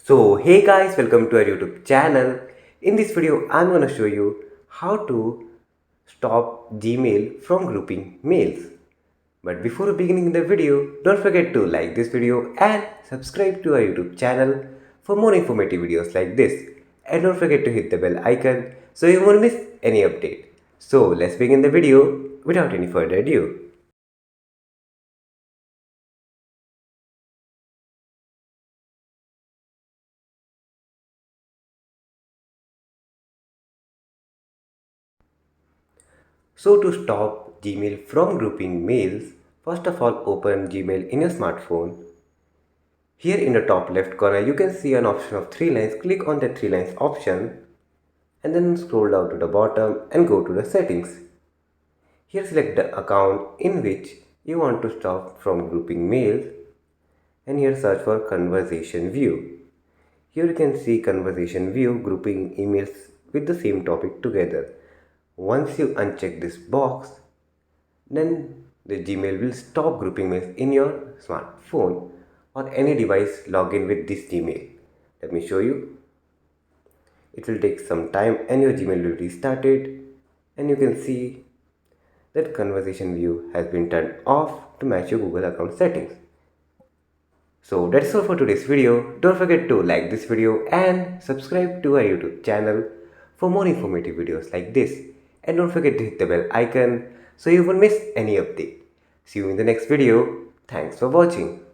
So hey guys, welcome to our YouTube channel. In this video, I'm gonna show you how to stop Gmail from grouping mails. But before beginning the video, don't forget to like this video and subscribe to our YouTube channel for more informative videos like this. And don't forget to hit the bell icon so you won't miss any update. So let's begin the video without any further ado. So to stop Gmail from grouping mails, first of all open Gmail in your smartphone. Here in the top left corner you can see an option of 3 lines. Click on the 3 lines option and then scroll down to the bottom and go to the settings. Here select the account in which you want to stop from grouping mails and here search for conversation view. Here you can see conversation view grouping emails with the same topic together. Once you uncheck this box, then the Gmail will stop grouping mails in your smartphone or any device log in with this Gmail. Let me show you. It will take some time and your Gmail will restart it, and you can see that conversation view has been turned off to match your Google account settings. So that's all for today's video. Don't forget to like this video and subscribe to our YouTube channel for more informative videos like this. And don't forget to hit the bell icon so you won't miss any update. See you in the next video. Thanks for watching.